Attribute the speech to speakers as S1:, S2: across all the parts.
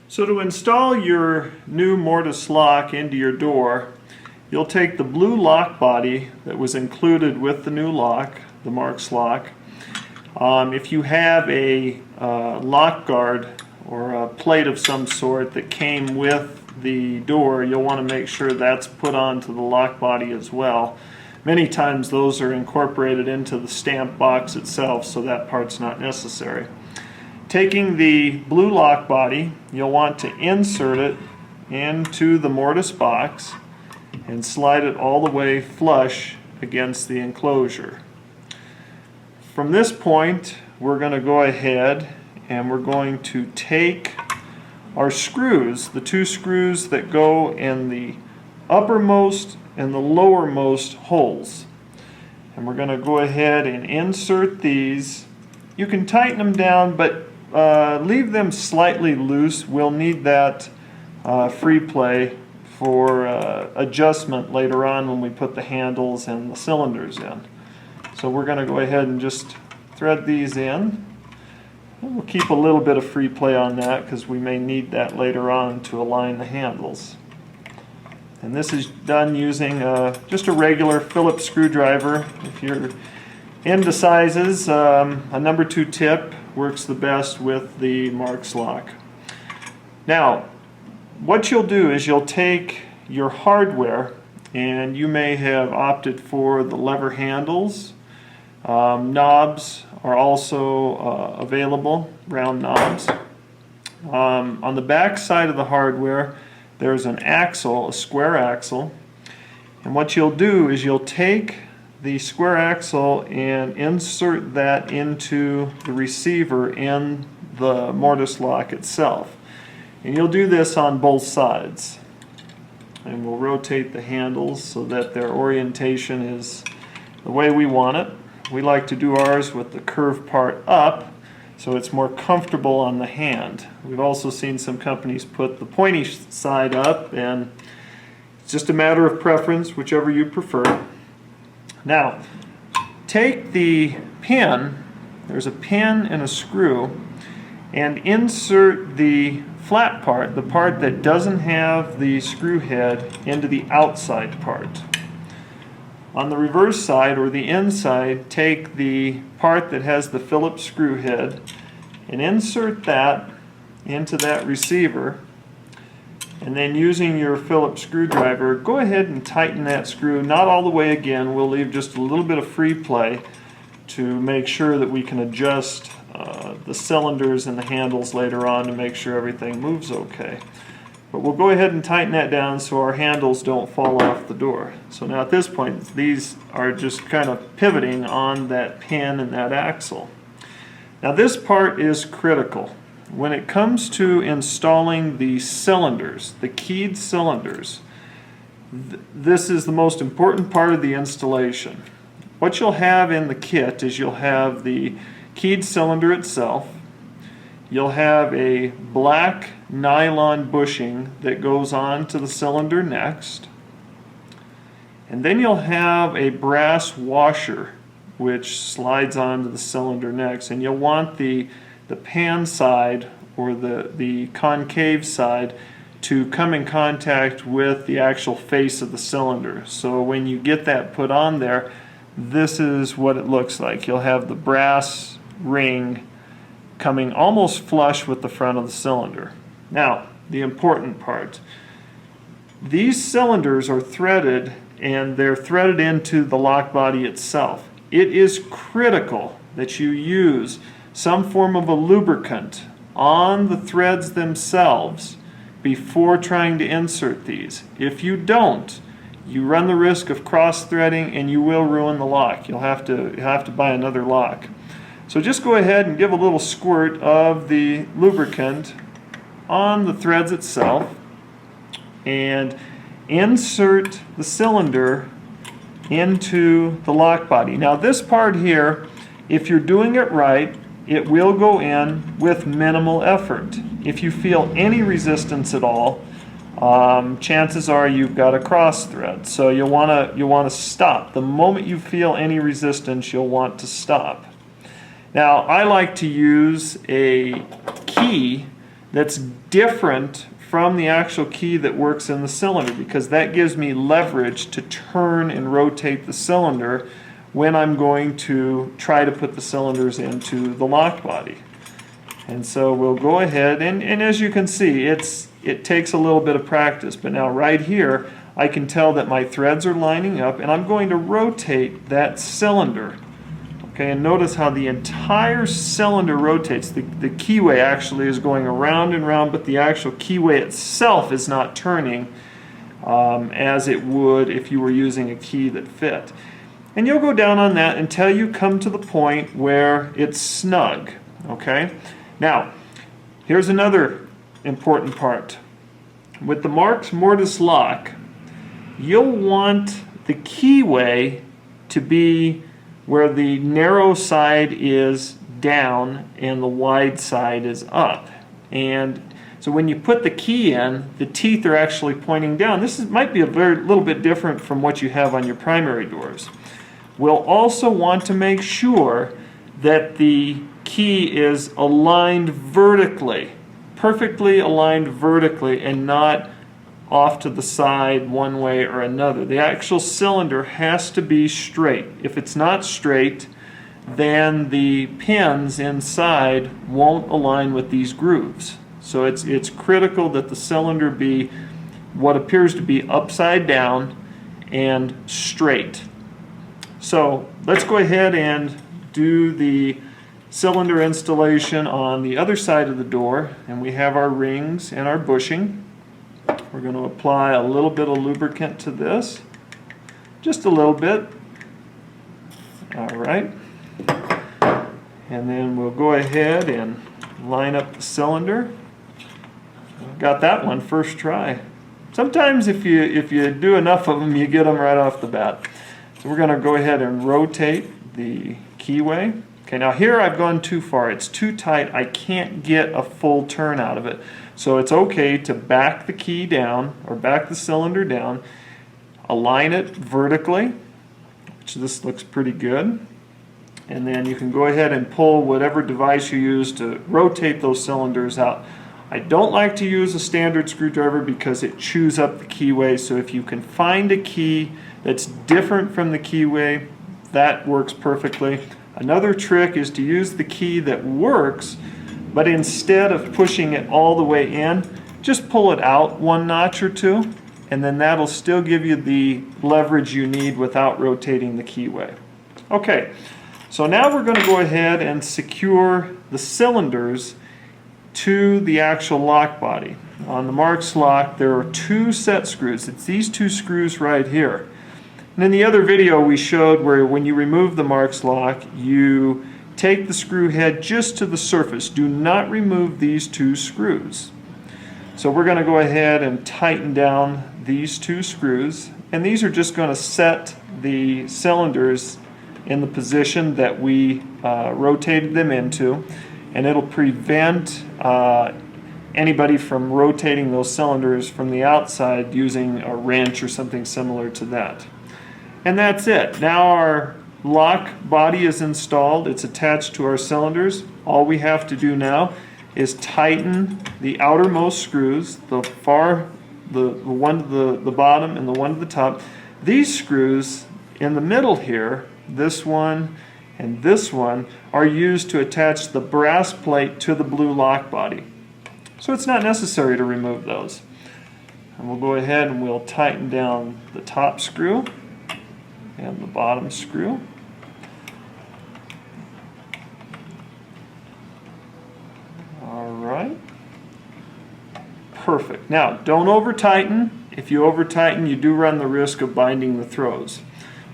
S1: So to install your new mortise lock into your door, you'll take the blue lock body that was included with the new lock, the Marks lock. If you have a lock guard or a plate of some sort that came with the door, you'll want to make sure that's put onto the lock body as well. Many times those are incorporated into the stamp box itself, so that part's not necessary. Taking the blue lock body, you'll want to insert it into the mortise box and slide it all the way flush against the enclosure. From this point, we're going to go ahead and we're going to take our screws, the two screws that go in the uppermost and the lowermost holes. And we're going to go ahead and insert these. You can tighten them down, but leave them slightly loose. We'll need that free play for adjustment later on when we put the handles and the cylinders in. So we're going to go ahead and just thread these in. And we'll keep a little bit of free play on that because we may need that later on to align the handles. And this is done using just a regular Phillips screwdriver. If you're into sizes, a number 2 tip works the best with the Marks lock. Now, what you'll do is you'll take your hardware, and you may have opted for the lever handles. Knobs are also available, round knobs. On the back side of the hardware, there's an axle, a square axle. And what you'll do is you'll take the square axle and insert that into the receiver in the mortise lock itself. And you'll do this on both sides. And we'll rotate the handles so that their orientation is the way we want it. We like to do ours with the curved part up so it's more comfortable on the hand. We've also seen some companies put the pointy side up, and it's just a matter of preference, whichever you prefer. Now, take the pin, there's a pin and a screw, and insert the flat part, the part that doesn't have the screw head, into the outside part. On the reverse side, or the inside, take the part that has the Phillips screw head and insert that into that receiver. And then using your Phillips screwdriver, go ahead and tighten that screw, not all the way again. We'll leave just a little bit of free play to make sure that we can adjust the cylinders and the handles later on to make sure everything moves okay. But we'll go ahead and tighten that down so our handles don't fall off the door. So now at this point, these are just kind of pivoting on that pin and that axle. Now this part is critical. When it comes to installing the cylinders, the keyed cylinders, this is the most important part of the installation. What you'll have in the kit is you'll have the keyed cylinder itself, you'll have a black nylon bushing that goes on to the cylinder next, and then you'll have a brass washer which slides onto the cylinder next, and you'll want the pan side or the concave side to come in contact with the actual face of the cylinder. So when you get that put on there, this is what it looks like. You'll have the brass ring coming almost flush with the front of the cylinder. Now, the important part. These cylinders are threaded, and they're threaded into the lock body itself. It is critical that you use some form of a lubricant on the threads themselves before trying to insert these. If you don't, you run the risk of cross-threading and you will ruin the lock. You'll have to buy another lock. So just go ahead and give a little squirt of the lubricant on the threads itself and insert the cylinder into the lock body. Now this part here, if you're doing it right, it will go in with minimal effort. If you feel any resistance at all, chances are you've got a cross thread. So you'll want to stop. The moment you feel any resistance, you'll want to stop. Now I like to use a key that's different from the actual key that works in the cylinder, because that gives me leverage to turn and rotate the cylinder when I'm going to try to put the cylinders into the lock body. And so we'll go ahead, and as you can see, it takes a little bit of practice, but now right here I can tell that my threads are lining up, and I'm going to rotate that cylinder. Okay, and notice how the entire cylinder rotates. The keyway actually is going around and around, but the actual keyway itself is not turning as it would if you were using a key that fit. And you'll go down on that until you come to the point where it's snug. Okay? Now, here's another important part. With the Marx Mortise lock, you'll want the keyway to be where the narrow side is down and the wide side is up. And so when you put the key in, the teeth are actually pointing down. This might be a little bit different from what you have on your primary doors. We'll also want to make sure that the key is aligned vertically, perfectly aligned vertically, and not off to the side one way or another. The actual cylinder has to be straight. If it's not straight, then the pins inside won't align with these grooves. So it's critical that the cylinder be what appears to be upside down and straight. So let's go ahead and do the cylinder installation on the other side of the door, and we have our rings and our bushing. We're going to apply a little bit of lubricant to this, just a little bit. All right, and then we'll go ahead and line up the cylinder. Got that one first try. Sometimes if you do enough of them, you get them right off the bat. So we're going to go ahead and rotate the keyway. Okay, now here I've gone too far. It's too tight. I can't get a full turn out of it. So it's okay to back the key down, or back the cylinder down, align it vertically, which this looks pretty good. And then you can go ahead and pull whatever device you use to rotate those cylinders out. I don't like to use a standard screwdriver because it chews up the keyway. So if you can find a key that's different from the keyway, that works perfectly. Another trick is to use the key that works, but instead of pushing it all the way in, just pull it out one notch or two, and then that'll still give you the leverage you need without rotating the keyway. Okay, so now we're going to go ahead and secure the cylinders to the actual lock body. On the Marx lock, there are two set screws. It's these two screws right here. And in the other video we showed where when you remove the Marx lock, you take the screw head just to the surface. Do not remove these two screws. So we're going to go ahead and tighten down these two screws, and these are just going to set the cylinders in the position that we rotated them into, and it'll prevent anybody from rotating those cylinders from the outside using a wrench or something similar to that. And that's it. Now our lock body is installed. It's attached to our cylinders. All we have to do now is tighten the outermost screws, the one to the bottom and the one to the top. These screws in the middle here, this one and this one, are used to attach the brass plate to the blue lock body. So it's not necessary to remove those. And we'll go ahead and we'll tighten down the top screw and the bottom screw. All right. Perfect. Now, don't over tighten. If you over tighten, you do run the risk of binding the throws.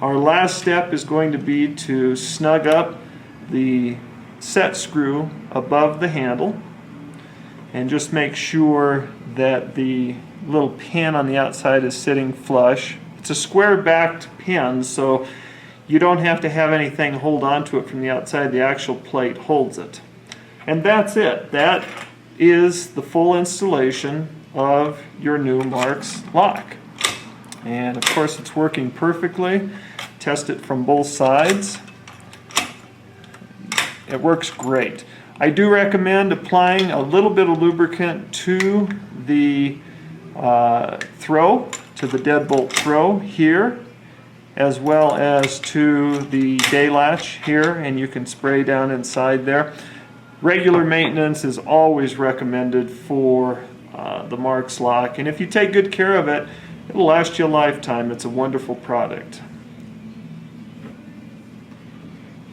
S1: Our last step is going to be to snug up the set screw above the handle and just make sure that the little pin on the outside is sitting flush. It's a square backed pin, so you don't have to have anything hold on to it from the outside. The actual plate holds it. And that's it. That is the full installation of your new Marx lock. And of course it's working perfectly. Test it from both sides. It works great. I do recommend applying a little bit of lubricant to the throw, to the deadbolt throw here, as well as to the day latch here, and you can spray down inside there. Regular maintenance is always recommended for the Marks lock, and if you take good care of it, it'll last you a lifetime. It's a wonderful product.